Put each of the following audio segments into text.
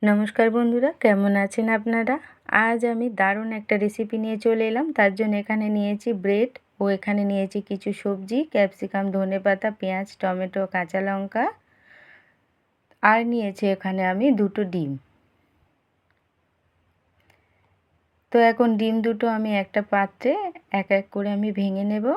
নমস্কার বন্ধুরা, কেমন আছেন আপনারা? আজ আমি দারুণ একটা রেসিপি নিয়ে চলে এলাম। তার জন্য এখানে নিয়েছি ব্রেড ও এখানে নিয়েছি কিছু সবজি, ক্যাপসিকাম, ধনেপাতা, পেঁয়াজ, টমেটো, কাঁচা লঙ্কা আর নিয়েছি এখানে আমি দুটো ডিম। তো এখন ডিম দুটো আমি একটা পাত্রে এক এক করে আমি ভেঙে নেব।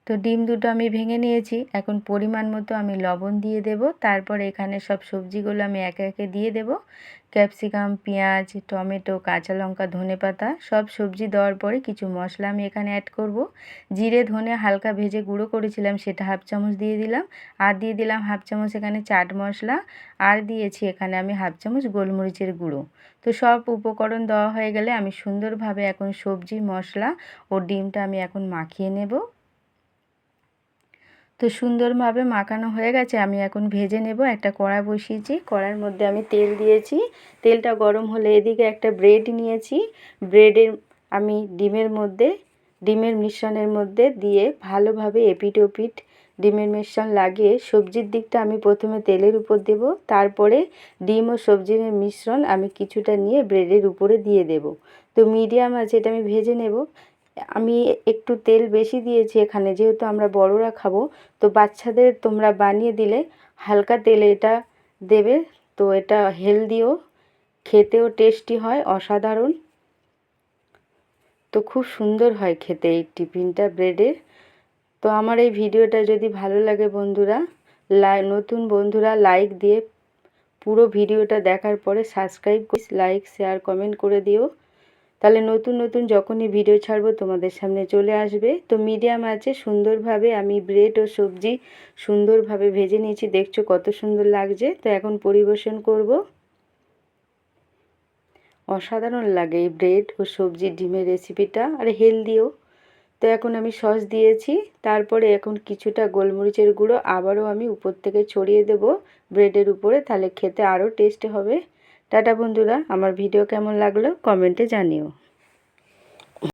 তো ডিম দুটো আমি ভেঙে নিয়েছি। এখন পরিমাণ মতো আমি লবণ দিয়ে দেব। তারপর এখানে সব সবজিগুলো আমি একে একে দিয়ে দেব। ক্যাপসিকাম, পেঁয়াজ, টমেটো, কাঁচা লঙ্কা, ধনেপাতা সব সবজি দেওয়ার পরে কিছু মশলা আমি এখানে অ্যাড করব। জিরে ধনে হালকা ভেজে গুঁড়ো করেছিলাম, সেটা হাফ চামচ দিয়ে দিলাম। আর দিয়ে দিলাম হাফ চামচ এখানে চাট মশলা। আর দিয়েছি এখানে আমি হাফ চামচ গোলমরিচের গুঁড়ো। তো সব উপকরণ দেওয়া হয়ে গেলে আমি সুন্দরভাবে এখন সবজি, মশলা ও ডিমটা আমি এখন মাখিয়ে নেব। তো সুন্দরভাবে মাখানো হয়ে গেছে, আমি এখন ভেজে নেব। একটা কড়া বসিয়েছি, কড়ার মধ্যে আমি তেল দিয়েছি। তেলটা গরম হলে এদিকে একটা ব্রেড নিয়েছি। ব্রেডের আমি ডিমের মিশ্রণের মধ্যে দিয়ে ভালোভাবে এপিট ওপিট ডিমের মিশ্রণ লাগিয়ে সবজির দিকটা আমি প্রথমে তেলের উপর দেব। তারপরে ডিম ও সবজির মিশ্রণ আমি কিছুটা নিয়ে ব্রেডের উপরে দিয়ে দেব। তো মিডিয়াম আছে, এটা আমি ভেজে নেব। আমি একটু তেল বেশি দিয়েছি এখানে, যেহেতু আমরা বড়রা খাবো। তো বাচ্চাদের তোমরা বানিয়ে দিলে হালকা তেলে এটা দেবে। তো এটা হেলদিও, খেতেও টেস্টি হয়, অসাধারণ। তো খুব সুন্দর হয় খেতে এই টিফিনটা ব্রেডের। তো আমার এই ভিডিওটা যদি ভালো লাগে বন্ধুরা, নতুন বন্ধুরা লাইক দিয়ে পুরো ভিডিওটা দেখার পরে সাবস্ক্রাইব করে লাইক শেয়ার কমেন্ট করে দিও। তাহলে নতুন নতুন যখনই ভিডিও ছাড়বো তোমাদের সামনে চলে আসবে। তো মিডিয়াম আছে সুন্দরভাবে আমি ব্রেড ও সবজি সুন্দরভাবে ভেজে নিয়েছি, দেখছো কত সুন্দর লাগছে। তো এখন পরিবেশন করব। অসাধারণ লাগে এই ব্রেড ও সবজি ডিমের রেসিপিটা, আর হেলদিও। তো এখন আমি সস দিয়েছি, তারপরে এখন কিছুটা গোলমরিচের গুঁড়ো আবারও আমি উপর থেকে ছড়িয়ে দেব ব্রেডের উপরে, তাহলে খেতে আরও টেস্ট হবে। টাটা বন্ধুরা, আমার ভিডিও কেমন লাগলো কমেন্টে জানিও।